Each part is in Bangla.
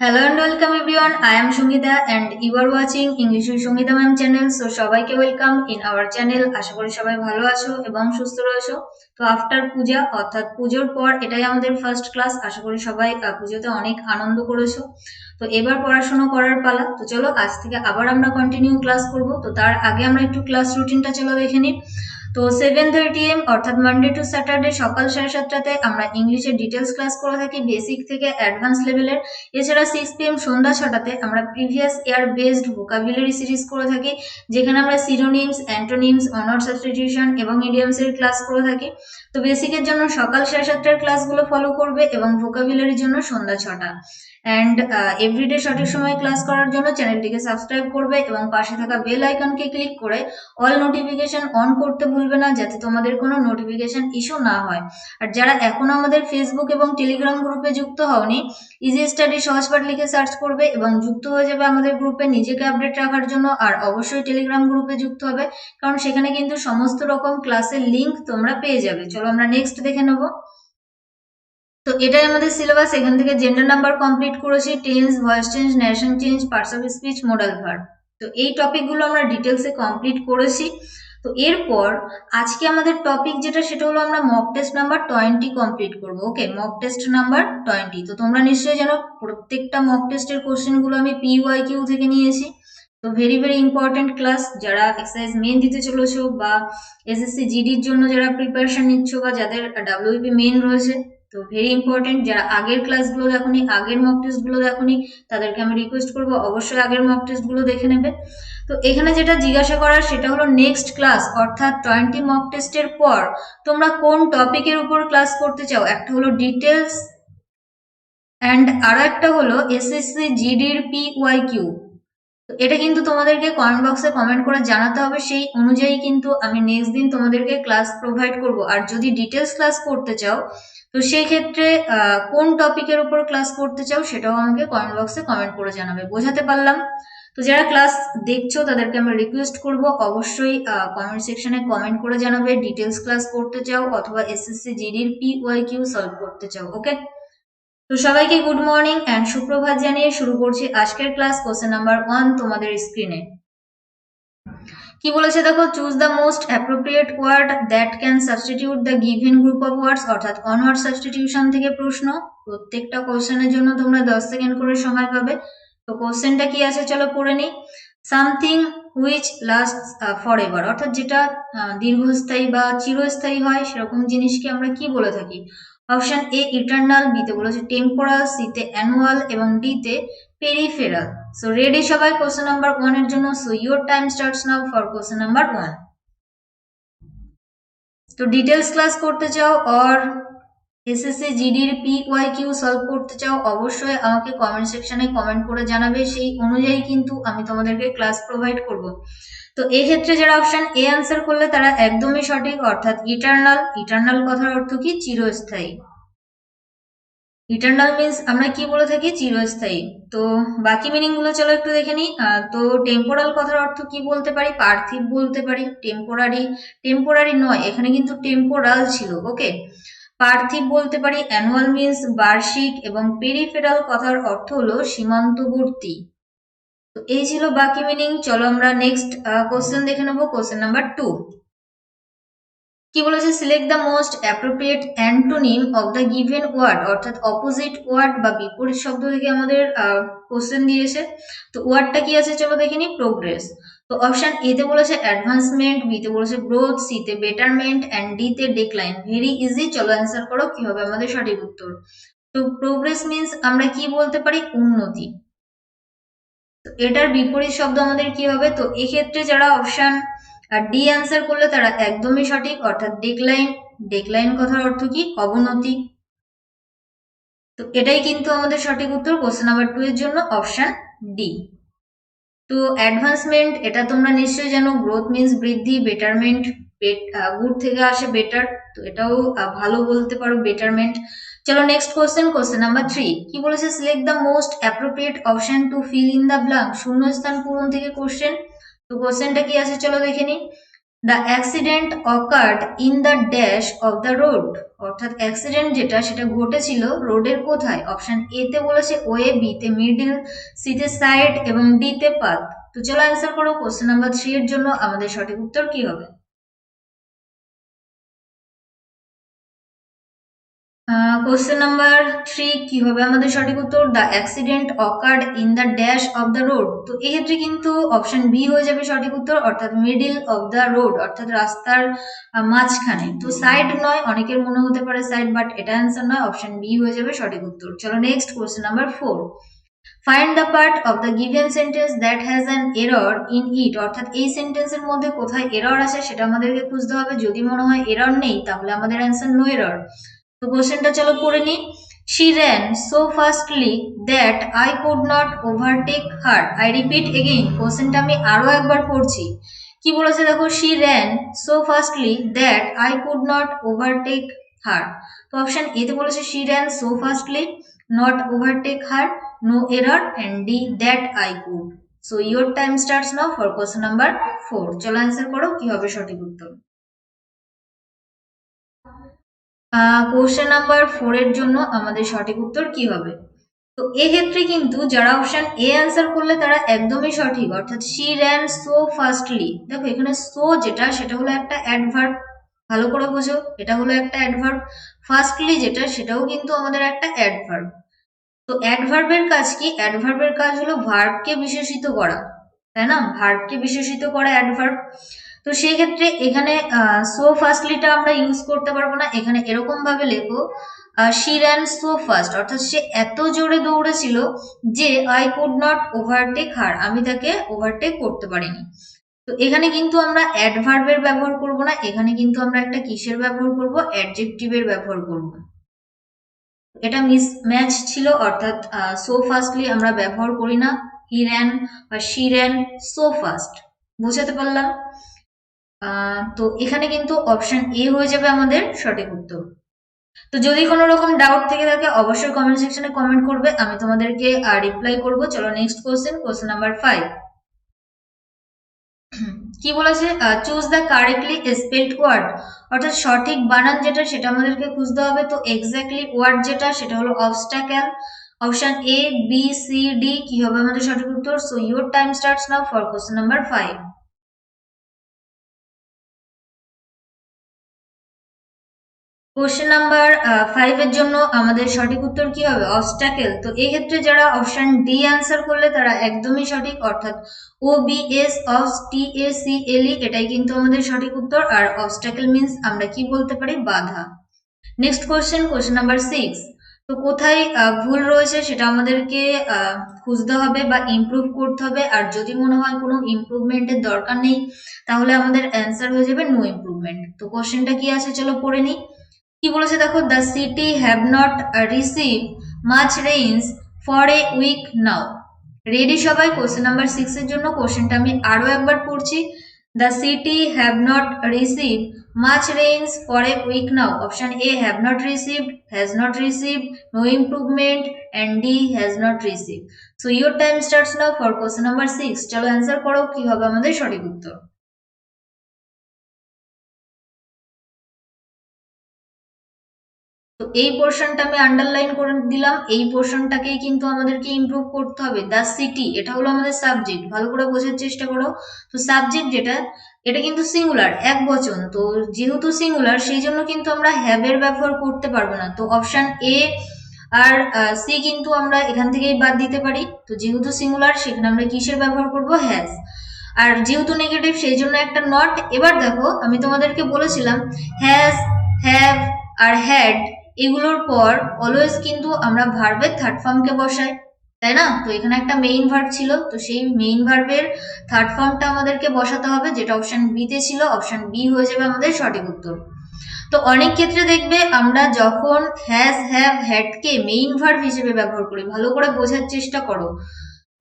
Hello and welcome everyone. I am Shungita and you are watching English with Shungita Ma'am channel. So সবাইকে ওয়েলকাম ইন আওয়ার চ্যানেল। আশা করি সবাই ভালো আছো এবং সুস্থ রয়েছো। তো আফটার পূজা অর্থাৎ পুজোর পর এটাই আমাদের ফার্স্ট ক্লাস। আশা করি সবাই পুজোতে অনেক আনন্দ করেছো। তো এবার পড়াশোনা করার পালা। তো চলো আজ থেকে আবার আমরা কন্টিনিউ ক্লাস করব। তো তার আগে আমরা একটু ক্লাস রুটিনটা চলো দেখে নিই। তো 7:30 AM অর্থাৎ মানডে টু স্যাটারডে সকাল 7:30টাতে আমরা ইংলিশের ডিটেলস ক্লাস করে থাকি বেসিক থেকে অ্যাডভান্স লেভেলের। এছাড়া 6 PM সন্ধ্যা 6টাতে আমরা previous year based vocabulary series করে থাকি, যেখানে আমরা সিনোনিমস, অ্যান্টোনিমস, অনার সাবস্টিটিউশন এবং ইডিয়মসের ক্লাস করে থাকি। তো বেসিকের জন্য সকাল 7:30টার ক্লাসগুলো ফলো করবে এবং ভোকাবুলারির জন্য সন্ধ্যা 6টা। অ্যান্ড এভরিডে সঠিক সময়ে ক্লাস করার জন্য চ্যানেলটিকে সাবস্ক্রাইব করবে এবং পাশে থাকা বেল আইকনকে ক্লিক করে অল নোটিফিকেশন অন করতে ভুলবে না, যাতে তোমাদের কোনো নোটিফিকেশন ইস্যু না হয়। আর যারা এখনো আমাদের ফেসবুক এবং টেলিগ্রাম গ্রুপে যুক্ত হওনি, ইজি স্টাডি সহজপাঠ লিখে সার্চ করবে এবং যুক্ত হয়ে যাবে আমাদের গ্রুপে নিজেকে আপডেট রাখার জন্য। আর অবশ্যই টেলিগ্রাম গ্রুপে যুক্ত হবে, কারণ সেখানে কিন্তু সমস্ত রকম ক্লাসের লিঙ্ক তোমরা পেয়ে যাবে। চলো আমরা নেক্সট দেখে নেবো। তো এটাই আমাদের সিলেবাস। এখান থেকে জেন্ডার নাম্বার কমপ্লিট করেছি, tense, voice change, narration change, parts of speech, modal verb. তো এই টপিকগুলো আমরা ডিটেলসে কমপ্লিট করেছি। তো এরপর আজকে আমাদের টপিক যেটা, সেটা হলো আমরা মক টেস্ট নাম্বার 20 কমপ্লিট করবো। ওকে, মক টেস্ট নাম্বার 20। তো তোমরা নিশ্চয়ই জানো প্রত্যেকটা মক টেস্টের কোশ্চেনগুলো আমি PYQ থেকে নিয়েছি। তো ভেরি ভেরি ইম্পর্টেন্ট ক্লাস। যারা এক্সারসাইজ মেন দিতে চলেছো বা SSC GDর জন্য যারা প্রিপারেশন নিচ্ছ বা যাদের WP মেন রয়েছে, তো ভেরি ইম্পর্টেন্ট। যারা আগের ক্লাসগুলো দেখোনি, আগের মক টেস্টগুলো দেখোনি, তাদেরকে আমি রিকোয়েস্ট করবো অবশ্যই আগের মক টেস্টগুলো দেখে নেবে। তো এখানে যেটা জিজ্ঞাসা করার সেটা হলো নেক্সট ক্লাস অর্থাৎ 20 মক টেস্টের পর তোমরা কোন টপিকের উপর ক্লাস করতে চাও। একটা হলো ডিটেলস অ্যান্ড আরো একটা হলো SSC GDর PYQ। তো এটা কিন্তু তোমাদেরকে কমেন্ট বক্সে কমেন্ট করে জানাতে হবে, সেই অনুযায়ী কিন্তু আমি নেক্সট দিন তোমাদেরকে ক্লাস প্রোভাইড করব। আর যদি ডিটেলস ক্লাস করতে চাও, তো সেই ক্ষেত্রে কোন টপিকের উপর ক্লাস করতে চাও সেটাও আমাকে কমেন্ট বক্সে কমেন্ট করে জানাবে। বোঝাতে পারলাম? তো যারা ক্লাস দেখছো তাদেরকে আমি রিকোয়েস্ট করব অবশ্যই কমেন্ট সেকশনে কমেন্ট করে জানাবে ডিটেলস ক্লাস করতে চাও অথবা SSC GDর PYQ সলভ করতে চাও। ওকে, তো সবাইকে গুড মর্নিং অ্যান্ড সুপ্রভাত জানিয়ে শুরু করছি আজকের ক্লাস। কোশ্চেন নাম্বার 1 তোমাদের স্ক্রিনে কি বলেছে দেখো, choose the most appropriate word that can substitute the given group of words, অর্থাৎ অনওয়ার্ড সাবস্টিটিউশন থেকে প্রশ্ন। প্রত্যেকটা কোশ্চেনের জন্য তোমরা 10 সেকেন্ড করে সময় পাবে। তো কোশ্চেনটা কি আছে চলো পড়ে নিই। Something which last for ever, অর্থাৎ যেটা দীর্ঘস্থায়ী বা চিরস্থায়ী হয়, সেরকম জিনিসকে আমরা কি বলে থাকি। অপশন এ ইটার্নাল, বিতে বলেছে টেম্পোরাল, সিতে অ্যানুয়াল এবং ডিতে পেরিফেরাল। সো রেডি সবাই কোশ্চেন নাম্বার 1 এর জন্য? So your time starts now for question number 1। তো ডিটেলস ক্লাস করতে চাও অর SSC GDর PYQ সলভ করতে চাও, অবশ্যই আমাকে কমেন্ট সেকশনে কমেন্ট করে জানাবে, সেই অনুযায়ী কিন্তু আমি তোমাদেরকে ক্লাস প্রোভাইড করব। তো এই ক্ষেত্রে যারা অপশন এ আনসার করলে তারা একদমই সঠিক, অর্থাৎ ইটার্নাল। ইটার্নাল কথার অর্থ কি? চিরস্থায়ী। ইটার্নাল মিন্স আমরা কি বলে থাকি? চিরস্থায়ী। তো বাকি মিনিং গুলো চলো একটু দেখে নিই। তো টেম্পোরাল কথার অর্থ কি বলতে পারি? পার্থিব বলতে পারি। টেম্পোরারি, টেম্পোরারি নয়, এখানে কিন্তু টেম্পোরাল ছিল। ওকে, পার্থিব বলতে পারি। অ্যানুয়াল মিন্স বার্ষিক এবং পেরিফেরাল কথার অর্থ হলো সীমান্তবর্তী। তো এই ছিল বাকি মিনিং। চলো আমরা নেক্সট কোশ্চেন দেখে নেবো। কোশ্চেন নাম্বার 2 কি বলেছে, select the most appropriate antonym of the given word, অর্থাৎ অপোজিট ওয়ার্ড বা বিপরীত শব্দ থেকে আমাদের কোশ্চেন দিয়েছে। তো ওয়ার্ডটা কি আছে চলো দেখে নিই। প্রোগ্রেস। তো অপশন এ তে বলেছে অ্যাডভান্সমেন্ট, বিতে বলেছে গ্রোথ, সিতে বেটারমেন্ট অ্যান্ড ডিতে ডিক্লাইন। ভেরি ইজি, চলো অ্যান্সার করো কি হবে আমাদের সঠিক উত্তর। তো প্রোগ্রেস মিন্স আমরা কি বলতে পারি? উন্নতি। তো এটার বিপরীত শব্দ আমাদের কি হবে? তো এক্ষেত্রে যারা অপশন ডি অ্যান্সার করলে তারা একদমই সঠিক, অর্থাৎ ডিক্লাইন। ডিক্লাইন কথার অর্থ কি? অবনতি। তো এটাই কিন্তু আমাদের সঠিক উত্তর কোশ্চেন নাম্বার 2 এর জন্য, অপশন ডি। তো অ্যাডভান্সমেন্ট এটা তোমরা নিশ্চয়ই জানো, গ্রোথ মিন্স বৃদ্ধি, বেটারমেন্ট গুড থেকে আসে বেটার, তো এটাও ভালো বলতে পারো, বেটারমেন্ট। চলো নেক্সট কোশ্চেন, কোশ্চেন নাম্বার 3 কি বলেছে, select the most appropriate option to fill in the blank, শূন্যস্থান পূরণ থেকে কোশ্চেন। তো কোশ্চেনটা কি আছে চলো দেখে নিই। The accident occurred in the dash of the road, অর্থাৎ অ্যাক্সিডেন্ট যেটা সেটা ঘটেছিল রোডের কোথায়? অপশন এ তে বলেছে ওয়ে, বি তে মিডল, সি তে সাইড এবং ডি তে পাথ। তো চলো অ্যান্সার করো। কোশ্চেন নাম্বার 3 এর জন্য আমাদের সঠিক উত্তর কি হবে? কোশ্চেন নাম্বার 3 কি হবে আমাদের সঠিক উত্তর? The accident occurred in the dash of the road. তো এক্ষেত্রে কিন্তু অপশন বি হয়ে যাবে সঠিক উত্তর, অর্থাৎ মিডিল অফ দ্য রোড, অর্থাৎ রাস্তার মাঝখানে। তো সাইড নয়, অনেকের মনে হতে পারে সাইড, বাট এটা অ্যান্সার নয়, অপশন বি হয়ে যাবে সঠিক উত্তর। চলো next question number 4। Find the part of the given sentence that has an error in ইট, অর্থাৎ এই সেন্টেন্সের মধ্যে কোথায় এরর আছে সেটা আমাদেরকে খুঁজতে হবে। যদি মনে হয় এরর নেই তাহলে আমাদের অ্যান্সার নো এরর। তো কোশ্চেনটা চলো পড়ে নি। She ran so fastly that I could not overtake her. I repeat again. কোশ্চেনটা আমি আরো একবার পড়ছি। কি বলেছে দেখো, she ran so fastly that I could not overtake her. তো অপশন এ তে বলেছে she ran so fastly, not overtake her, no error, and D that I could. So your time starts now for question number 4. চলো অ্যান্সার করো কি হবে সঠিক উত্তর। কোশ্চেন নাম্বার 4 এর জন্য আমাদের সঠিক উত্তর কি হবে? তো এক্ষেত্রে কিন্তু যারা অপশন এ অ্যান্সার করলে তারা একদমই সঠিক, অর্থাৎ শি র্যান সো ফাস্টলি। দেখো এখানে সো যেটা সেটা হলো একটা অ্যাডভার্ব, ভালো করে বোঝো, এটা হলো একটা অ্যাডভার্ব। ফাস্টলি যেটা সেটাও কিন্তু আমাদের একটা অ্যাডভার্ব। তো অ্যাডভার্বের কাজ কি? অ্যাডভার্বের কাজ হলো ভার্বকে বিশেষিত করা, তাই না? ভার্বকে বিশেষিত করা অ্যাডভার্ব। তো সেই ক্ষেত্রে এখানে সো ফাস্টলিটা আমরা ইউজ করতে পারবো না। এখানে এরকম ভাবে লেখো শি র্যান সো ফাস্ট, অর্থাৎ সে এত জোরে দৌড়েছিল যে আই কুড নট ওভারটেক হার, আমি তাকে ওভারটেক করতে পারিনি। তো এখানে কিন্তু আমরা অ্যাডভার্বের ব্যবহার করব না, এখানে কিন্তু আমরা একটা কিসের ব্যবহার করব? অ্যাডজেক্টিভের ব্যবহার করব। এটা মিসম্যাচ ছিল, অর্থাৎ সো ফাস্টলি আমরা ব্যবহার করি না, হি র্যান বা শি র্যান সো ফাস্ট। বুঝাতে পারলাম? তো এখানে কিন্তু অপশন এ হয়ে যাবে আমাদের সঠিক উত্তর। তো যদি কোনো রকম ডাউট থেকে থাকে অবশ্যই কমেন্ট সেকশনে কমেন্ট করবে, আমি তোমাদেরকে রিপ্লাই করব। চলো নেক্সট কোশ্চেন নাম্বার 5। কি বলেছে? Choose the correctly spelled word, অর্থাৎ সঠিক বানান যেটা সেটা আমাদেরকে খুঁজতে হবে। তো এক্স্যাক্টলি ওয়ার্ড যেটা সেটা হলো obstacle. Option A, B, C, D কি হবে আমাদের সঠিক উত্তর? So your time starts now for question number 5। Question number 5 এর জন্য আমাদের সঠিক উত্তর কি হবে? অবস্টাকেল। তো এই ক্ষেত্রে যারা অপশন ডি অ্যান্সার করলে তারা একদমই সঠিক, অর্থাৎ O B S T A C L E, এটাই কিন্তু আমাদের সঠিক উত্তর। আর অবস্টাকেল মিন্স আমরা কি বলতে পারি? বাধা। Next question number 6। তো কোথায় ভুল রয়েছে সেটা আমাদেরকে খুঁজতে হবে বা ইমপ্রুভ করতে হবে। আর যদি মনে হয় কোনো ইমপ্রুভমেন্টের দরকার নেই তাহলে আমাদের অ্যান্সার হয়ে যাবে নো ইমপ্রুভমেন্ট। তো কোশ্চেনটা কি আছে চলো পড়ে নিই। কি বলেছে দেখো, the city have not receive much rains for a week now. Ready সবাই? কোশ্চেন নাম্বার 6 এর জন্য কোশ্চেনটা আমি আরো একবার পড়ছি। The city have not receive much rains for a week now. Option A have not received, has not received, no improvement, and D has not received. So your time starts now for question number 6। চলো অ্যান্সার করো কি হবে আমাদের সঠিক উত্তর। তো এই পোর্শনটা আমি আন্ডারলাইন করে দিলাম, এই পোর্শনটাকেই কিন্তু আমাদেরকে ইমপ্রুভ করতে হবে। দ্য সিটি এটা হলো আমাদের সাবজেক্ট, ভালো করে বোঝার চেষ্টা করো। তো সাবজেক্ট যেটা এটা কিন্তু সিঙ্গুলার, এক বচন। তো যেহেতু সিঙ্গুলার সেই জন্য কিন্তু আমরা হ্যাভ এর ব্যবহার করতে পারবো না। তো অপশন এ আর সি কিন্তু আমরা এখান থেকেই বাদ দিতে পারি। তো যেহেতু সিঙ্গুলার সেখানে আমরা কিসের ব্যবহার করব? হ্যাজ। আর যেহেতু নেগেটিভ সেই জন্য একটা নট। এবার দেখো আমি তোমাদেরকে বলেছিলাম হ্যাজ, হ্যাভ আর হ্যাড এগুলোর পর অলওয়েজ কিন্তু আমরা ভার্বের থার্ড ফর্মকে বসাই, তাই না? তো এখানে একটা মেইন ভার্ব ছিল, তো সেই মেইন ভার্বের থার্ড ফর্মটা আমাদেরকে বসাতে হবে, যেটা অপশন বি তে ছিল। অপশন বি হয়ে যাবে আমাদের সঠিক উত্তর। তো অনেক ক্ষেত্রে দেখবে আমরা যখন has, have, had K main verb হিসেবে ব্যবহার করি, ভালো করে বোঝার চেষ্টা করো।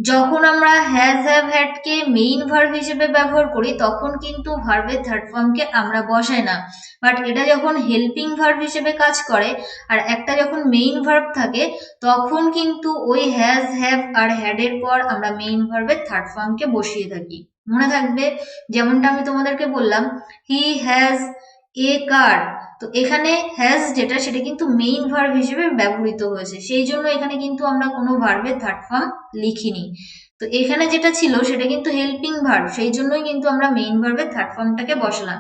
যখন আমরা has, have, had K main verb হিসেবে ব্যবহার করি তখন কিন্তু ভার্বের থার্ড ফর্মকে আমরা বসাই না। বাট এটা যখন হেল্পিং ভার্ব হিসেবে কাজ করে আর একটা যখন মেইন ভার্ব থাকে তখন কিন্তু ওই হ্যাজ, হ্যাভ আর হ্যাড এর পর আমরা মেইন ভার্বের থার্ড ফর্মকে বসিয়ে থাকি। মনে থাকবে, যেমনটা আমি তোমাদেরকে বললাম হি হ্যাজ এ কার, তো এখানে হ্যাজ যেটা সেটা কিন্তু মেইন ভার্ব হিসেবে ব্যবহৃত হয়েছে, সেই জন্য এখানে কিন্তু আমরা কোনো ভার্বের থার্ড ফর্ম লিখিনি। তো এখানে যেটা ছিল সেটা কিন্তু হেল্পিং ভার্ব, সেই জন্যই কিন্তু আমরা মেইন ভার্বের থার্ড ফর্মটাকে বসালাম।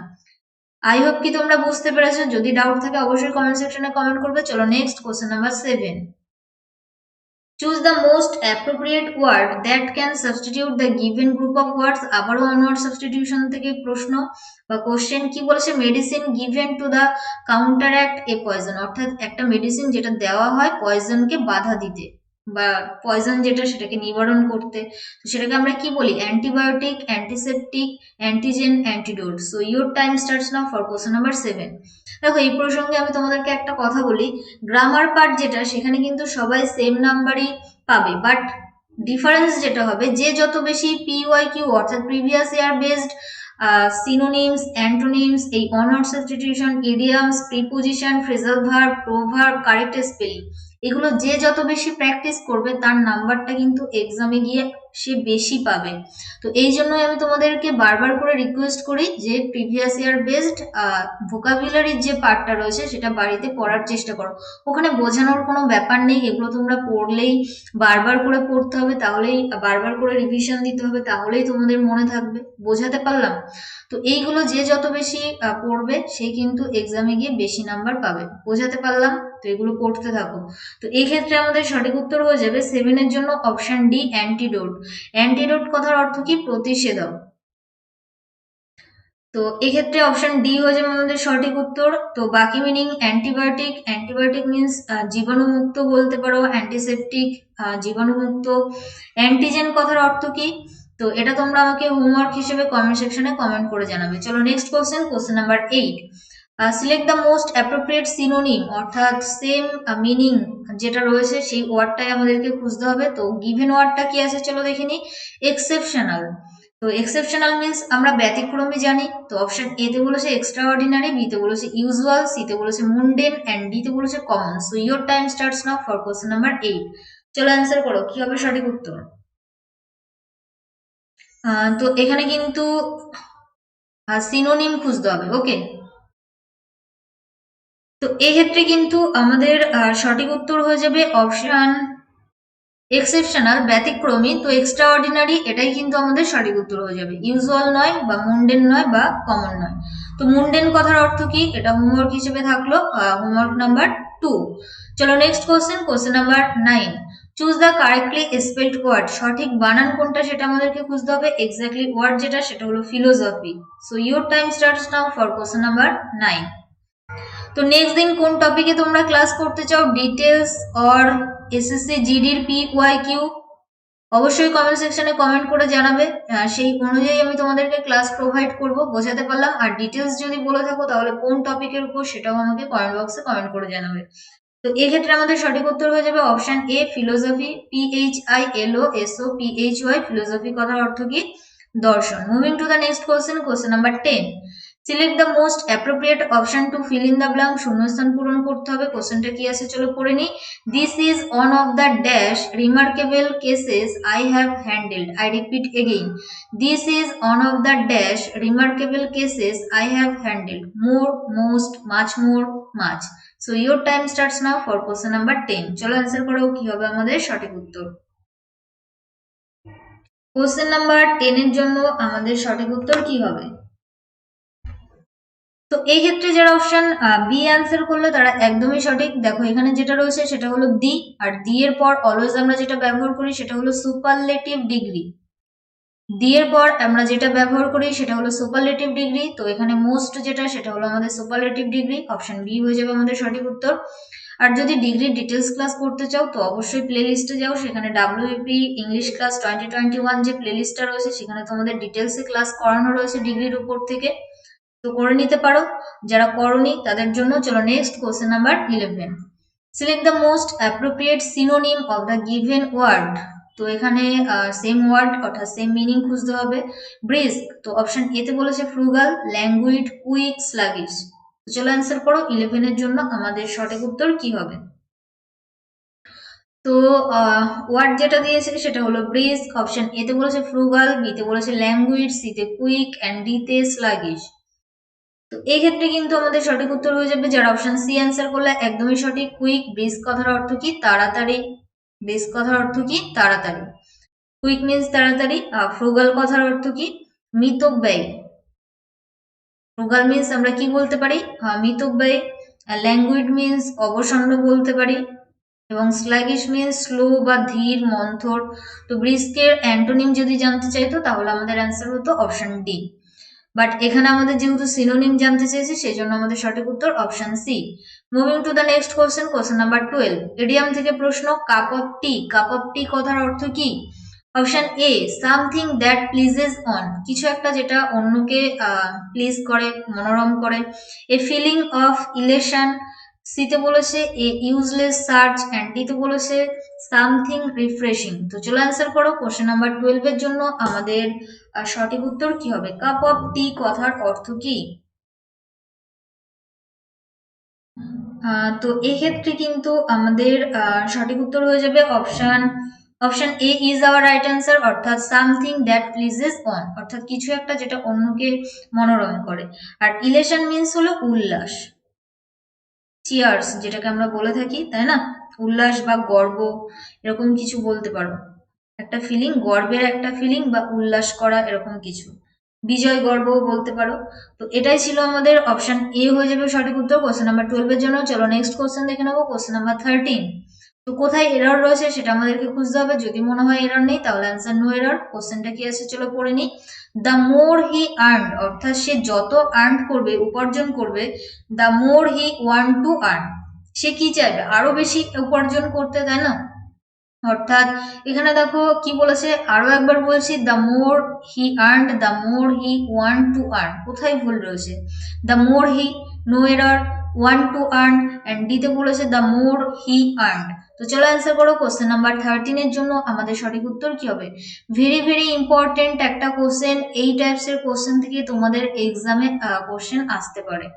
আই হোপ কি তোমরা বুঝতে পেরেছো? যদি ডাউট থাকে অবশ্যই কমেন্ট সেকশনে কমেন্ট করবে। চলো next question number 7। Choose the most appropriate word that can substitute the given group of words. আবারও ওয়ান ওয়ার্ড সাবস্টিটিউশন থেকে প্রশ্ন বা কোশ্চেন কি বলেছে, medicine given to the counteract a poison, অর্থাৎ একটা মেডিসিন যেটা দেওয়া হয় পয়জনকে বাধা দিতে বা পয়জন যেটা সেটাকে নিবারণ করতে, তো সেটাকে আমরা কি বলি? Antibiotic, antiseptic, antigen, antidote. So your time starts now for question number 7। দেখো এই প্রসঙ্গে আমি তোমাদেরকে একটা কথা বলি, গ্রামার পার্ট যেটা সেখানে কিন্তু সবাই সেম নাম্বারই পাবে, বাট ডিফারেন্স যেটা হবে, যে যত বেশি PYQ অর্থাৎ previous year based synonyms, antonyms, এই অনার substitution, idioms, preposition, phrasal verb, proverb, correct spelling, এগুলো যে যত বেশি প্র্যাকটিস করবে তার নাম্বারটা কিন্তু এক্সামে গিয়ে সে বেশি পাবে। তো এই জন্যই আমি তোমাদেরকে বারবার করে রিকোয়েস্ট করি যে প্রিভিয়াস ইয়ার বেসড ভোকাবুলারির যে পার্টটা রয়েছে সেটা বাড়িতে পড়ার চেষ্টা করো। ওখানে বোঝানোর কোনো ব্যাপার নেই, এগুলো তোমরা পড়লেই বারবার করে পড়তে হবে, তাহলেই বারবার করে রিভিশন দিতে হবে, তাহলেই তোমাদের মনে থাকবে। বোঝাতে পারলাম? তো এইগুলো যে যত বেশি পড়বে সে কিন্তু এক্সামে গিয়ে বেশি নাম্বার পাবে। বোঝাতে পারলাম? তো এগুলো পড়তে থাকো। তো এই ক্ষেত্রে আমাদের সঠিক উত্তর হয়ে যাবে 7 এর জন্য অপশন ডি, অ্যান্টিডোট। অ্যান্টিডোট কথার অর্থ কি? প্রতিষেধক। তো এক্ষেত্রে অপশন ডি হয়ে যাবে আমাদের সঠিক উত্তর। তো বাকি মিনিং অ্যান্টিবায়োটিক, অ্যান্টিবায়োটিক মিনস জীবাণুমুক্ত বলতে পারো, অ্যান্টিসেপটিক জীবাণুমুক্ত। অ্যান্টিজেন কথার অর্থ কি? তো এটা তোমরা আমাকে হোমওয়ার্ক হিসেবে কমেন্ট সেকশনে কমেন্ট করে জানাবে। চলো next question, question number 8। Select the most appropriate synonym, অর্থাৎ সেম মিনিং যেটা রয়েছে সেই ওয়ার্ডটাই আমাদেরকে খুঁজতে হবে। তো গিভেন ওয়ার্ডটা কি আছে চলো দেখে নিই। এক্সেপশনাল। তো এক্সেপশনাল মিনস আমরা ব্যতিক্রমী জানি। তো অপশন এ তে বলেছে এক্সট্রা অর্ডিনারি, বি তে বলেছে ইউজুয়াল, সি তে বলেছে মুন্ডেন এন্ড ডি তে বলেছে common. So your time starts now for question number 8। চলো অ্যান্সার করো, কি হবে সঠিক উত্তর? তো এখানে কিন্তু সিনোনিম খুঁজতে হবে। ওকে, তো এক্ষেত্রে কিন্তু আমাদের সঠিক উত্তর হয়ে যাবে অপশন এক্সেপশনাল, ব্যতিক্রমী। তো এক্সট্রা অর্ডিনারি এটাই কিন্তু আমাদের সঠিক উত্তর হয়ে যাবে, ইউজুয়াল নয় বা মুন্ডেন নয় বা কমন নয়। তো মুন্ডেন কথার অর্থ কি? এটা হোমওয়ার্ক হিসেবে থাকলো, হোমওয়ার্ক নাম্বার 2। চলো next question, question number 9। Choose the correctly spelled word, সঠিক বানান কোনটা সেটা আমাদেরকে খুঁজতে হবে। এক্স্যাক্টলি ওয়ার্ড যেটা সেটা হলো philosophy. So your time starts now for question number 9। তো নেক্সট দিন কোন টপিকে তোমরা ক্লাস করতে চাও, ডিটেলস অর এসএসসি জিডির PYQ, অবশ্যই কমেন্ট সেকশনে কমেন্ট করে জানাবে, সেই অনুযায়ী আমি তোমাদেরকে ক্লাস প্রোভাইড করব। বোঝাতে পারলাম? আর ডিটেলস যদি বলে থাকো তাহলে কোন টপিকের উপর সেটাও আমাকে কমেন্ট বক্সে কমেন্ট করে জানাবে। তো এক্ষেত্রে আমাদের সঠিক উত্তর হয়ে যাবে option A, philosophy, PHILOSOPHY। Philosophy কথার অর্থ কি? দর্শন। Moving to the next question, question number 10। Select the most appropriate option to fill in the blank, শূন্যস্থান পূরণ করতে হবে। কোশ্চেনটা কি আছে চলো পড়ে নিই। This is one of the dash remarkable cases I have handled. I repeat again, this is one of the dash remarkable cases I have handled. More, most, much more, much. So your time starts now for question number 10। চলো অ্যান্সার করো, কি হবে আমাদের সঠিক উত্তর? কোশ্চেন নাম্বার 10 এর জন্য আমাদের সঠিক উত্তর কি হবে? তো এই ক্ষেত্রে যারা অপশন বি অ্যান্সার করলো তারা একদমই সঠিক। দেখো এখানে যেটা রয়েছে সেটা হলো দি, আর দি এর পর অলওয়েজ আমরা যেটা ব্যবহার করি সেটা হলো সুপারলেটিভ ডিগ্রি। দি এর পর আমরা যেটা ব্যবহার করি সেটা হলো সুপারলেটিভ ডিগ্রি। তো এখানে মোস্ট যেটা সেটা হলো আমাদের সুপারলেটিভ ডিগ্রি। অপশন বি হয়ে যাবে আমাদের সঠিক উত্তর। আর যদি ডিগ্রির ডিটেলস ক্লাস করতে চাও তো অবশ্যই প্লে লিস্টে যাও, সেখানে WEP ইংলিশ ক্লাস 2021 যে প্লে লিস্টটা রয়েছে সেখানে তোমাদের ডিটেলসে ক্লাস করানো রয়েছে ডিগ্রির উপর থেকে, তো করে নিতে পারো। যারা করনি তাদের জন্য চলো next question number 11। Select the most appropriate synonym of the given word. তো এখানে সেম ওয়ার্ড অর্থাৎ সেম মিনিং খুঁজতে হবে। ব্রিস্ক, তো অপশন এ তে বলেছে ফ্রুগাল, ল্যাঙ্গুইড, কুইক, স্লাগিশ। চলো অ্যান্সার করো 11 এর জন্য আমাদের সঠিক উত্তর কি হবে? তো ওয়ার্ড যেটা দিয়েছে সেটা হলো ব্রিস্ক, অপশন এ তে বলেছে ফ্রুগাল, বি তে বলেছে ল্যাঙ্গুইড, সি তে কুইক এন্ড ডি তে স্লাগিশ। তো এই ক্ষেত্রে কিন্তু আমাদের সঠিক উত্তর হয়ে যাবে, যারা অপশন সি অ্যান্সার করলে একদমই সঠিক, কুইক। ব্রিস্ক কথার অর্থ কি? তাড়াতাড়ি। ব্রিস্ক কথার অর্থ কি? তাড়াতাড়ি। কুইক মিন্স তাড়াতাড়ি। ফ্রুগাল কথার অর্থ কি? মিতব্যয়ী। ফ্রুগাল মিন্স আমরা কি বলতে পারি? মিতব্যয়ী। ল্যাঙ্গুইড মিন্স অবসন্ন বলতে পারি, এবং স্ল্যাগিশ মিন্স স্লো বা ধীর, মন্থর। তো ব্রিস্কের অ্যান্টোনিম যদি জানতে চাইতো তাহলে আমাদের অ্যান্সার হতো অপশন ডি। বাট এখানে আমাদের যেহেতু সিনোনিম জানতে চেয়েছি সেই জন্য আমাদের সঠিক উত্তর option C. Moving to the next question, question number 12। Idiom থেকে প্রশ্ন, cup of tea. Cup of tea কথার অর্থ কি? Option A something that pleases one, কিছু একটা যেটা অন্যকে প্লিজ করে, মনোরম করে। A feeling of elation. সিতে বলেছে এ ইউজলেস সার্চ, অ্যান্ড ডিতে বলেছে সামথিং রিফ্রেশিং। তো চলো অ্যান্সার করো। কোশ্চেন নাম্বার 12 এর জন্য আমাদের সঠিক উত্তর কি হবে? কাপ অফ টি কথার অর্থ কি? তো এক্ষেত্রে কিন্তু আমাদের সঠিক উত্তর হয়ে যাবে option A is our right answer, অর্থাৎ সামথিং দ্যাট প্লিজেস অন, অর্থাৎ কিছু একটা যেটা অন্যকে মনোরম করে। আর ইলেশন মিন্স হলো উল্লাস, চিয়ার্স যেটাকে আমরা বলে থাকি, তাই না? উল্লাস বা গর্ব, এরকম কিছু বলতে পারো। একটা ফিলিং, গর্বের একটা ফিলিং বা উল্লাস করা, এরকম কিছু। বিজয় গর্বও বলতে পারো। তো এটাই ছিল আমাদের অপশন এ হয়ে যাবে সঠিক উত্তর কোশ্চেন নাম্বার 12 এর জন্য। চলো নেক্সট কোশ্চেন দেখে নেবো, কোশ্চেন নাম্বার 13। তো কোথায় এরর রয়েছে সেটা আমাদেরকে খুঁজতে হবে। যদি মনে হয় এরর নেই তাহলে অ্যান্সার নো এরর। কোশ্চেনটা কি আছে চলো পড়ে নিই। দ্য মোর হি আর্ন, অর্থাৎ সে যত আর্ন করবে, উপার্জন করবে, the more he want to earn, সে কি চাইবে? আরো বেশি উপার্জন করতে, তাই না? অর্থাৎ এখানে দেখো কি বলেছে, আরো একবার বলছি, the more he earn, the more he want to earn, কোথায় ভুল রয়েছে? The more he, no error. Want to earn and ডিতে বলেছে দ্য মোর হি আর্ন। তো চলো অ্যান্সার করো। কোশ্চেন নাম্বার 13 এর জন্য আমাদের সঠিক উত্তর কি হবে? ভেরি ভেরি ইম্পর্টেন্ট একটা কোশ্চেন, এই টাইপস এর কোশ্চেন থেকে তোমাদের এক্সামে কোশ্চেন আসতে পারে।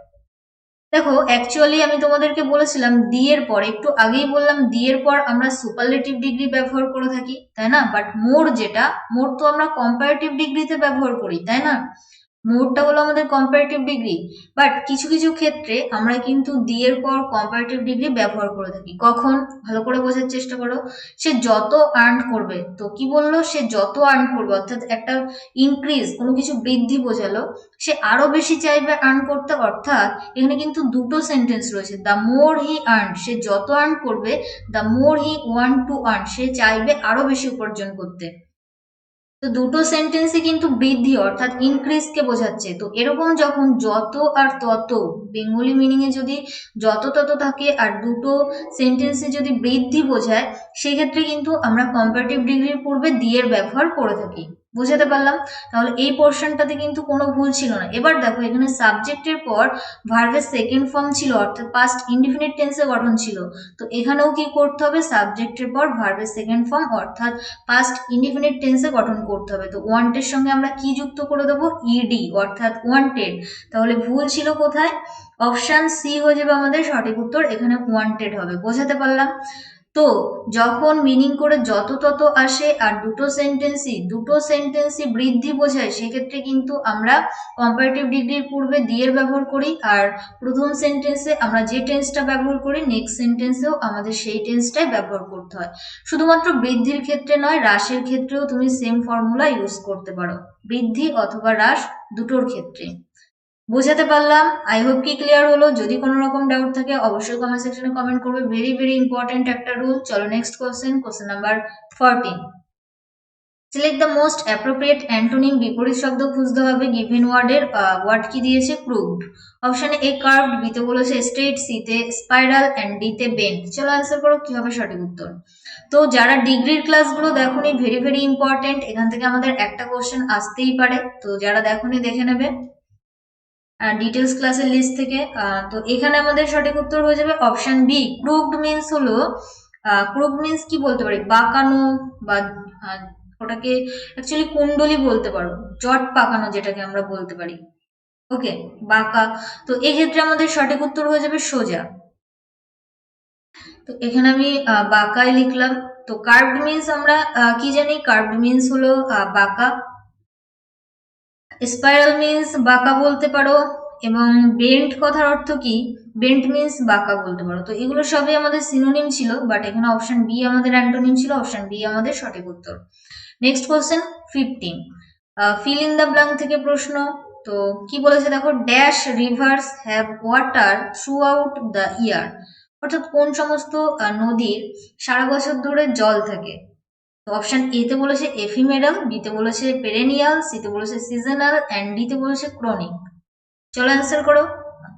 দেখো অ্যাকচুয়ালি আমি তোমাদেরকে বলেছিলাম দি এর পর, একটু আগেই বললাম দি এর পর আমরা সুপারলেটিভ ডিগ্রি ব্যবহার করে থাকি, তাই না? বাট মোর যেটা, মোর তো আমরা কম্পারেটিভ ডিগ্রিতে ব্যবহার করি, তাই না? মোরটা হলো আমাদের কম্পারেটিভ ডিগ্রি। বাট কিছু কিছু ক্ষেত্রে আমরা কিন্তু দি এর পর কম্পারেটিভ ডিগ্রি ব্যবহার করে থাকি। কখন? ভালো করে বোঝার চেষ্টা করো। সে যত আর্ন করবে, তো কি বললো? সে যত আর্ন করবে, অর্থাৎ একটা ইনক্রিজ, কোনো কিছু বৃদ্ধি বোঝালো, সে আরো বেশি চাইবে আর্ন করতে। অর্থাৎ এখানে কিন্তু দুটো সেন্টেন্স রয়েছে, দ্য মোর হি আর্ন, সে যত আর্ন করবে, the more he want to earn, সে চাইবে আরো বেশি উপার্জন করতে। তো দুটো সেন্টেন্সে কিন্তু বৃদ্ধি অর্থাৎ ইনক্রিজ কে বোঝাচ্ছে। তো এরকম যখন যত আর তত, বেঙ্গলি মিনিং এ যদি যত তত থাকে আর দুটো সেন্টেন্সে যদি বৃদ্ধি বোঝায়, সেক্ষেত্রে কিন্তু আমরা কম্পারেটিভ ডিগ্রির পূর্বে দি এর ব্যবহার করে থাকি। বুঝাতে পারলাম? তাহলে এই পোর্শনটাতে কিন্তু কোনো ভুল ছিল না। এবার দেখো এখানে সাবজেক্টের পর ভার্বের সেকেন্ড ফর্ম ছিল, অর্থাৎ পাস্ট ইনডিফিনিট টেন্সে গঠন ছিল। তো এখানেও কি করতে হবে? সাবজেক্টের পর ভার্বের সেকেন্ড ফর্ম অর্থাৎ পাস্ট ইনডিফিনিট টেন্সে গঠন করতে হবে। তো ওয়ান্টের সঙ্গে আমরা কি যুক্ত করে দেবো? ইডি, অর্থাৎ ওয়ান্টেড। তাহলে ভুল ছিল কোথায়? অপশন সি হয়ে যাবে আমাদের সঠিক উত্তর, এখানে ওয়ান্টেড হবে। বোঝাতে পারলাম? তো যখন মিনিং করে যত তত আসে আর দুটো সেন্টেন্সই বৃদ্ধি বোঝায়, সেক্ষেত্রে কিন্তু আমরা কম্পারেটিভ ডিগ্রির পূর্বে দি এর ব্যবহার করি। আর প্রথম সেন্টেন্সে আমরা যে টেন্সটা ব্যবহার করি, নেক্সট সেন্টেন্সেও আমাদের সেই টেন্সটাই ব্যবহার করতে হয়। শুধুমাত্র বৃদ্ধির ক্ষেত্রে নয়, হ্রাসের ক্ষেত্রেও তুমি সেম ফর্মুলা ইউজ করতে পারো, বৃদ্ধি অথবা হ্রাস দুটোর ক্ষেত্রে। বোঝাতে পারলাম? আই হোপ কি ক্লিয়ার হলো। যদি কোনো রকম ডাউট থাকে অবশ্যই কমেন্ট সেকশনে কমেন্ট করবে। ভেরি ভেরি ইম্পর্টেন্ট একটা রুল। চলো next question, question number 14। Select the most appropriate antonym, বিপরীত শব্দ খুঁজতে হবে। গিভেন ওয়ার্ডের ওয়ার্ড কি দিয়েছে? ক্রুভড। অপশনে এ কার্ভড, বিতে বলেছে স্ট্রেট, সিতে স্পাইরাল অ্যান্ড ডিতে বেন্ড। চলো অ্যান্সার করো কি হবে সঠিক উত্তর। তো যারা ডিগ্রির ক্লাসগুলো দেখোনি, ভেরি ভেরি ইম্পর্টেন্ট, এখান থেকে আমাদের একটা কোশ্চেন আসতেই পারে। তো যারা দেখোনি দেখে নেবে ডিটেলস ক্লাসের লিস্ট থেকে। তো এখানে আমাদের সঠিক উত্তর হয়ে যাবে অপশন বি। ক্রুকড মিন্স হলো, ক্রুকড মিন্স কি বলতে পারি? বাঁকানো, বা ওটাকে অ্যাকচুয়ালি কুণ্ডলি বলতে পারো, জট পাকানো যেটাকে আমরা বলতে পারি। ওকে, বাঁকা। তো এক্ষেত্রে আমাদের সঠিক উত্তর হয়ে যাবে সোজা। তো এখানে আমি বাঁকাই লিখলাম। তো কার্ভড মিন্স আমরা কি জানি, কার্ভড মিন্স হলো বাঁকা। স্পাইরাল মিন্স বাঁকা বলতে পারো, এবং বেন্ট কথার অর্থ কি, বেন্ট মিন্স বাঁকা বলতে পারো। তো এগুলো সবই আমাদের সিনোনিম ছিল, বাট এখানে অপশন বি আমাদের অ্যান্টোনিম ছিল, অপশন বি আমাদের সঠিক উত্তর। Next question 15, fill in the blank থেকে প্রশ্ন। তো কি বলেছে দেখো, dash rivers have water throughout the year, অর্থাৎ কোন সমস্ত নদীর সারা বছর ধরে জল থাকে। তো অপশন এ তে বলেছে এফিমেরাল, বি তে বলেছে পেরেনিয়াল, সি তে বলেছে সিজনাল, এন্ড ডি তে বলেছে ক্রনিক। চলো অ্যান্সার করো।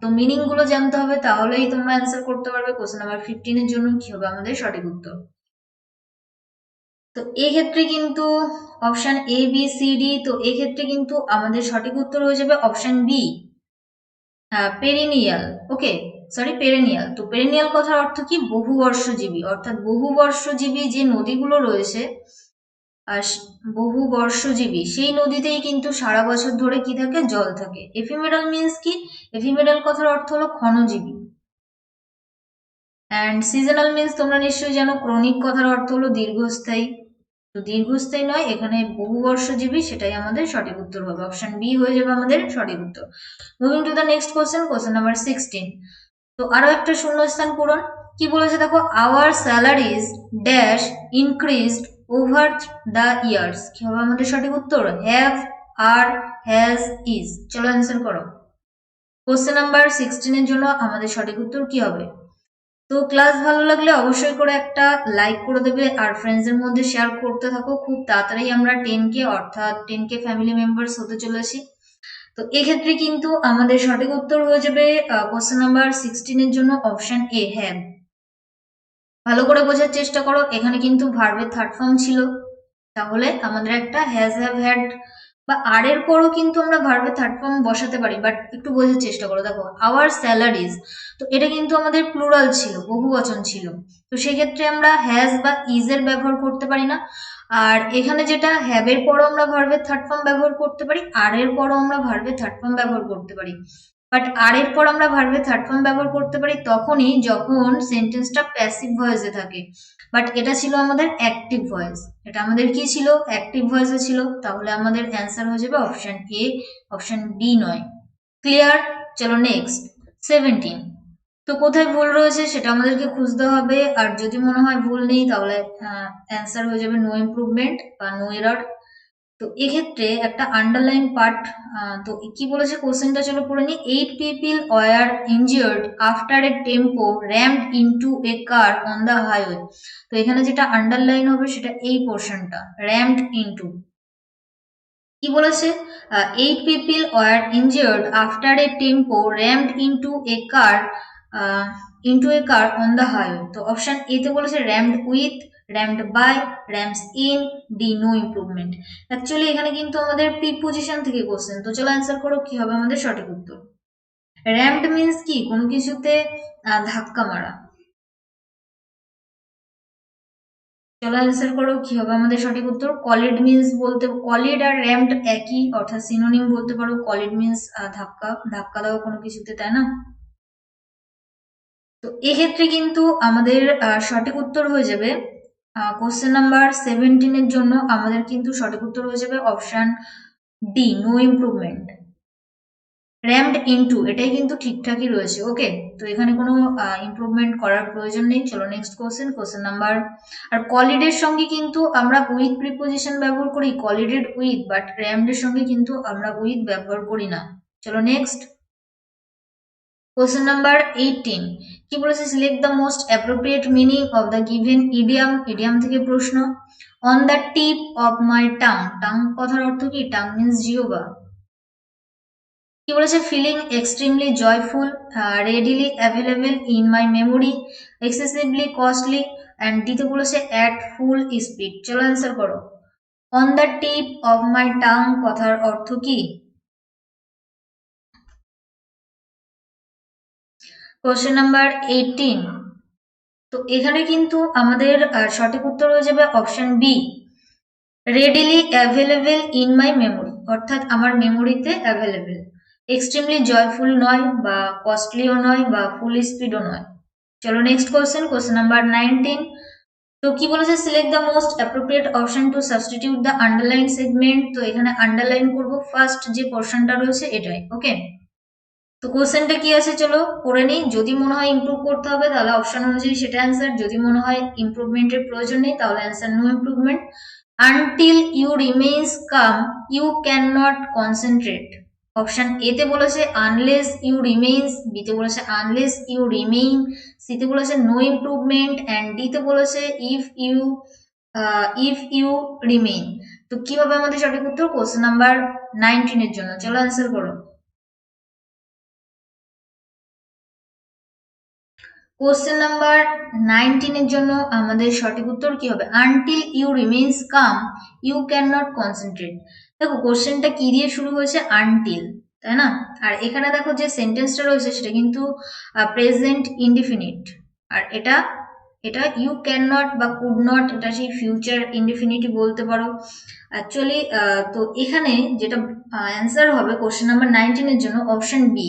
তো মিনিং গুলো জানতে হবে, তাহলেই তোমরা অ্যান্সার করতে পারবে। কোশ্চেন নাম্বার 15 এর জন্য কি হবে আমাদের সঠিক উত্তর। তো এক্ষেত্রে কিন্তু option A B C D, তো এক্ষেত্রে কিন্তু আমাদের সঠিক উত্তর হয়ে যাবে option B, perennial. Okay, sorry perennial. তো পেরেনিয়াল কথার অর্থ কি, বহুবর্ষজীবী, অর্থাৎ বহুবর্ষজীবী যে নদীগুলো রয়েছে, বহুবর্ষজীবী সেই নদীতেই কিন্তু সারা বছর ধরে কি থাকে, জল থাকে। এফিমেরাল মিন্স কি, এফিমেরাল কথার অর্থ হলো ক্ষণজীবী। অ্যান্ড সিজনাল মিন্স তোমরা নিশ্চয়ই জানো, ক্রনিক কথার অর্থ হলো দীর্ঘস্থায়ী। তো দীর্ঘস্থায়ী নয়, এখানে বহুবর্ষজীবী, সেটাই আমাদের সঠিক উত্তর হবে। অপশন বি হয়ে যাবে আমাদের সঠিক উত্তর। Moving to the next question, question number 16। তো আরো একটা শূন্যস্থান পূরণ। কি বলেছে দেখো, our salaries dash increased over the years, কি হবে আমাদের সঠিক উত্তর, হ্যাভ, আর, হ্যাজ, ইজ। চলো অ্যান্সার করো। কোশ্চেন নাম্বার 16 এর জন্য আমাদের সঠিক উত্তর কি হবে। তো ক্লাস ভালো লাগলে অবশ্যই করে একটা লাইক করে দেবে, আর ফ্রেন্ডসদের মধ্যে শেয়ার করতে থাকো। খুব তাড়াতাড়ি আমরা 10K অর্থাৎ 10K ফ্যামিলি মেম্বার্স হতে চলেছি। তো এক্ষেত্রে কিন্তু আমাদের সঠিক উত্তর হয়ে যাবে কোশ্চেন নাম্বার 16 এর জন্য অপশন এ, হ্যাভ। ভালো করে বোঝার চেষ্টা করো, এখানে কিন্তু ভার্বের থার্ড ফর্ম ছিল, তাহলে আমাদের একটা হ্যাজ, হ্যাভ, হ্যাড বা আর এর পরও কিন্তু আমরা ভার্বের থার্ড ফর্ম বসাতে পারি, বাট একটু বোঝার চেষ্টা করো। দেখো আওয়ার স্যালারিজ, তো এটা কিন্তু আমাদের প্লুরাল ছিল, বহুবচন ছিল, তো সেক্ষেত্রে আমরা হ্যাজ বা ইজ এর ব্যবহার করতে পারি না। আর এখানে যেটা হ্যাভ এর পরও আমরা ভার্বের থার্ড ফর্ম ব্যবহার করতে পারি, আর এর পরও আমরা ভার্বের থার্ড ফর্ম ব্যবহার করতে পারি। বাট আর এর পর আমরা ভার্বের থার্ড ফর্ম ব্যবহার করতে পারি তখনই যখন সেন্টেন্সটা প্যাসিভ ভয়েসে থাকে। বাট এটা ছিল আমাদের অ্যাক্টিভ ভয়েস, এটা আমাদের কি ছিল, অ্যাক্টিভ ভয়েসে ছিল, তাহলে আমাদের অ্যান্সার হয়ে যাবে অপশন এ, অপশন ডি নয়। ক্লিয়ার? চলো নেক্সট 17। তো কোথায় ভুল রয়েছে সেটা আমাদেরকে খুঁজতে হবে, আর যদি মনে হয় ভুল নেই তাহলে অ্যান্সার হয়ে যাবে নো ইমপ্রুভমেন্ট বা নো এরর। তো এক্ষেত্রে একটা আন্ডারলাইন পার্ট, তো কি বলেছে কোশ্চেনটা চলো পড়ে নি। 8 people were injured after a tempo rammed into a car on the highway। তো এখানে যেটা আন্ডারলাইন হবে সেটা এই পোর্শনটা, rammed into। কি বলেছে, 8 people were injured after a tempo rammed into a car on the highway। তো অপশন এ তে বলেছে rammed with, rammed by, rams in, D no improvement. Actually এখানে কিন্তু আমাদের প্রিপোজিশন থেকে কোশ্চেন, তো চলো অ্যান্সার করো কি হবে আমাদের সঠিক উত্তর। র্যাম্ড মিন্স কি, কোনো কিছুতে ধাক্কা মারা। চলো অ্যান্সার করো কি হবে আমাদের সঠিক উত্তর। কলিড মিন্স বলতে, কলিড আর র্যাম্ড একই, অর্থাৎ সিনোনিম বলতে পারো। কলিড মিন্স ধাক্কা, ধাক্কা দেওয়া কোনো কিছুতে, তাই না। তো এক্ষেত্রে কিন্তু আমাদের সঠিক উত্তর হয়ে যাবে কোশ্চেন নাম্বার 17 এর জন্য আমাদের কিন্তু সঠিক উত্তর হয়ে যাবে option D, no improvement. Rammed into এটাই কিন্তু ঠিকঠাকই রয়েছে। ওকে, তো এখানে কোনো ইমপ্রুভমেন্ট করার প্রয়োজন নেই। চলো নেক্সট কোশ্চেন, কোশ্চেন নাম্বার, আর কলিডের সঙ্গে কিন্তু আমরা উইথ প্রিপোজিশন ব্যবহার করি, কলিডেড উইথ, বাট র্যাম্ডের সঙ্গে কিন্তু আমরা উইথ ব্যবহার করি না। চলো নেক্সট কোশ্চেন নাম্বার 18। কি বলেছে, select the most appropriate meaning of the given idiom. Idiom থেকে প্রশ্ন। On the tip of my tongue, tongue কথার অর্থ কি, টাং মিন্স জিহ্বা। কি বলেছে, feeling extremely joyful, readily available in my memory, excessively costly, and দিতে বলেছে অ্যাট ফুল স্পিড। চলো অ্যান্সার করো। On the tip of my tongue কথার অর্থ কি। Question number 18। তো এখানে কিন্তু আমাদের সঠিক উত্তর হয়ে যাবে option B, readily available in my memory, অর্থাৎ আমার মেমোরিতে অ্যাভেলেবল। এক্সট্রিমলি জয়ফুল নয়, বা কস্টলিও নয়, বা ফুল স্পিডও নয়। চলো নেক্সট কোশ্চেন নাম্বার 19। তো কি বলেছে, select the most appropriate option to substitute the underline segment. তো এখানে আন্ডারলাইন করব ফার্স্ট যে পোর্শনটা রয়েছে এটাই। ওকে, তো কোশ্চেনটা কি আছে চলো পড়ে নিই। যদি মনে হয় ইমপ্রুভ করতে হবে তাহলে অপশন অনুযায়ী সেটা অ্যান্সার, যদি মনে হয় ইমপ্রুভমেন্টের প্রয়োজন নেই তাহলে answer no improvement. Until you remains calm you can not concentrate. Option A তে বলেছে আনলেস ইউ রিমেইনস, বি তে বলেছে আনলেস ইউ রিমেইন, সি তে বলেছে নো ইমপ্রুভমেন্ট, অ্যান্ড ডি তে বলেছে ইফ ইউ রিমেইন। তো কি হবে আমাদের সঠিক উত্তর কোশ্চেন নাম্বার 19 এর জন্য? চলো অ্যান্সার করো। কোশ্চেন নাম্বার 19 এর জন্য আমাদের সঠিক উত্তর কি হবে? Until you remains calm you can not concentrate. দেখো কোশ্চেনটা কি দিয়ে শুরু হয়েছে? আনটিল, তাই না? আর এখানে দেখো যে সেন্টেন্সটা রয়েছে সেটা কিন্তু প্রেজেন্ট ইনডিফিনিট, আর এটা এটা ইউ ক্যান নট বা কুড নট, এটা সেই ফিউচার ইনডিফিনিটই বলতে পারো অ্যাকচুয়ালি। তো এখানে যেটা অ্যান্সার হবে কোশ্চেন নাম্বার 19 এর জন্য অপশন বি।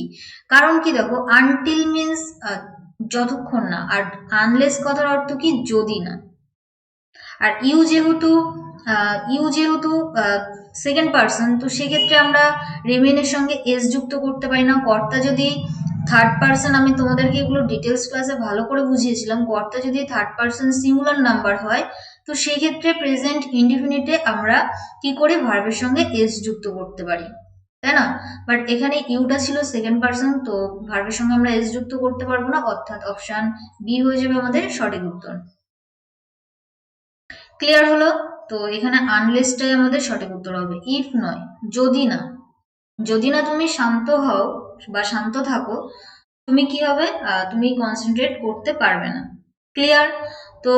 কারণ কি দেখো, আনটিল মিনস যতক্ষণ না, আর আনলেস কথার অর্থ কি? যদি না। আর ইউ যেহেতু সেকেন্ড পার্সন, তো সেক্ষেত্রে আমরা রিমেনের সঙ্গে এস যুক্ত করতে পারি না। কর্তা যদি থার্ড পার্সন, আমি তোমাদেরকে এগুলো ডিটেলস ক্লাসে ভালো করে বুঝিয়েছিলাম, কর্তা যদি থার্ড পার্সন সিঙ্গুলার নাম্বার হয় তো সেই ক্ষেত্রে প্রেজেন্ট ইনডিফিনিটে আমরা কি করে ভার্বের সঙ্গে এস যুক্ত করতে পারি, তাই না? বাট এখানে ইউটা ছিল সেকেন্ড পার্সন, তো ভার্বের সঙ্গে আমরা এস যুক্ত করতে পারবো না, অর্থাৎ অপশন বি হয়ে যাবে আমাদের সঠিক উত্তর। ক্লিয়ার হলো? তো এখানে আনলেসটাই আমাদের সঠিক উত্তর হবে, ইফ নয়, যদি না। যদি না তুমি শান্ত হও বা শান্ত থাকো, তুমি কি হবে? তুমি কনসেন্ট্রেট করতে পারবে না। ক্লিয়ার? তো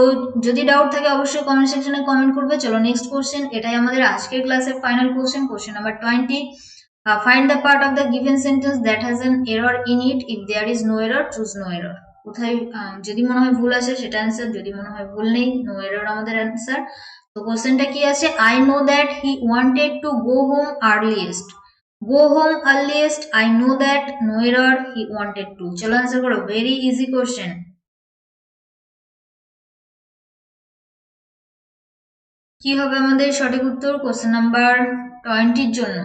যদি ডাউট থাকে অবশ্যই কমেন্ট সেকশনে কমেন্ট করবে। চলো নেক্সট কোশ্চেন, এটাই আমাদের আজকের ক্লাসের final question number 20। Find the part of the given sentence that has an error in it, if there is no error choose no error. কোথায় যদি মনে হয় ভুল আছে সেটা অ্যান্সার, যদি মনে হয় ভুল নেই নো এরর আমাদের অ্যান্সার। তো কোশ্চেনটা কি আছে? I know that he wanted to go home earliest. Go home earliest, I know that, no error, he wanted to. চলো অ্যান্সার করো, ভেরি ইজি কোশ্চেন। কি হবে আমাদের সঠিক উত্তর কোশ্চেন নাম্বার 20 জন্য?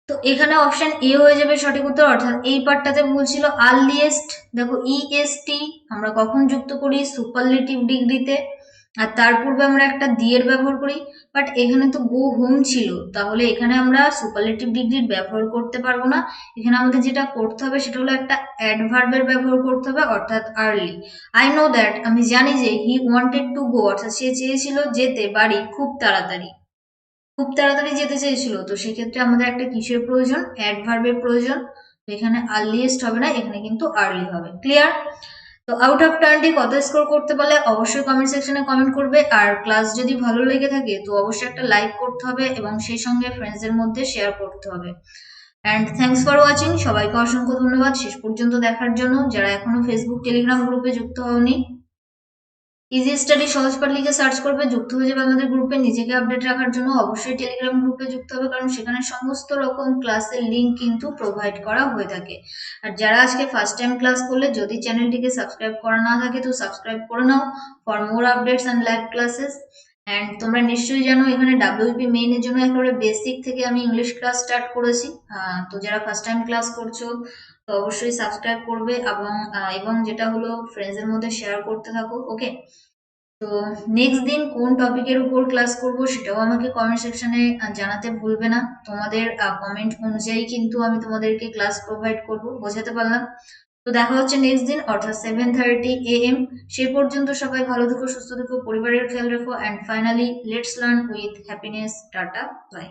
তো এখানে অপশন এ হয়ে যাবে সঠিক উত্তর, অর্থাৎ এই পার্টটাতে ভুল ছিল। আর্লিয়েস্ট, দেখো ইএসটি আমরা কখন যুক্ত করি? সুপারলেটিভ ডিগ্রিতে, আর তার পূর্বে আমরা একটা দি এর ব্যবহার করি। বাট এখানে তো গো হোম ছিল, তাহলে এখানে আমরা সুপারলেটিভ ডিগ্রির ব্যবহার করতে পারবো না। এখানে আমাদের যেটা করতে হবে সেটা হলো একটা অ্যাডভার্বের ব্যবহার করতে হবে, অর্থাৎ আর্লি। আই নো দ্যাট, আমি জানি যে, হি ওয়ান্টেড টু গো, অর্থাৎ সে চেয়েছিল যেতে বাড়ি খুব তাড়াতাড়ি, খুব তাড়াতাড়ি যেতে চেয়েছিল। তো সেক্ষেত্রে আমাদের একটা কিসের প্রয়োজন? অ্যাডভার্বের প্রয়োজন। তো এখানে আর্লিয়েস্ট হবে না, এখানে কিন্তু আর্লি হবে। ক্লিয়ার? তো আউট অফ 20 কত স্কোর করতে পারলে অবশ্যই কমেন্ট সেকশনে কমেন্ট করবে। আর ক্লাস যদি ভালো লেগে থাকে তো অবশ্যই একটা লাইক করতে হবে এবং সেই সঙ্গে ফ্রেন্ডসদের মধ্যে শেয়ার করতে হবে। অ্যান্ড থ্যাংকস ফর ওয়াচিং, সবাইকে অসংখ্য ধন্যবাদ শেষ পর্যন্ত দেখার জন্য। যারা এখনো ফেসবুক টেলিগ্রাম গ্রুপে যুক্ত হওনি, ইজি স্টাডি সহজ পাঠ লিখে সার্চ করবে, যুক্ত হয়ে যাবে আমাদের গ্রুপে। নিজেকে আপডেট রাখার জন্য অবশ্যই টেলিগ্রাম গ্রুপে যুক্ত হবে, কারণ সেখানে সমস্ত রকম ক্লাসের লিঙ্ক কিন্তু প্রোভাইড করা হয়ে থাকে। আর যারা আজকে ফার্স্ট টাইম ক্লাস করলে, যদি চ্যানেলটিকে সাবস্ক্রাইব করা না থাকে তো সাবস্ক্রাইব করে নাও for more updates and live classes. And তোমরা নিশ্চয়ই জানো এখানে ডাব্লিউপি মেইনের জন্য একেবারে বেসিক থেকে আমি ইংলিশ ক্লাস স্টার্ট করেছি। তো যারা ফার্স্ট টাইম ক্লাস করছো তো অবশ্যই সাবস্ক্রাইব করবে, এবং যেটা হলো ফ্রেন্ডসদের মধ্যে শেয়ার করতে থাকো। ওকে, তো নেক্সট দিন কোন টপিকের উপর ক্লাস করব সেটাও আমাকে কমেন্ট সেকশনে জানাতে ভুলবে না। তোমাদের কমেন্ট অনুযায়ী কিন্তু আমি তোমাদেরকে ক্লাস প্রোভাইড করব। বোঝাতে পারলাম? তো দেখা হচ্ছে নেক্সট দিন, অর্থাৎ 7:30 AM। সেই পর্যন্ত সবাই ভালো থেকো, সুস্থ থেকো, পরিবারের খেয়াল রাখো। And finally let's learn with happiness. Tata, by.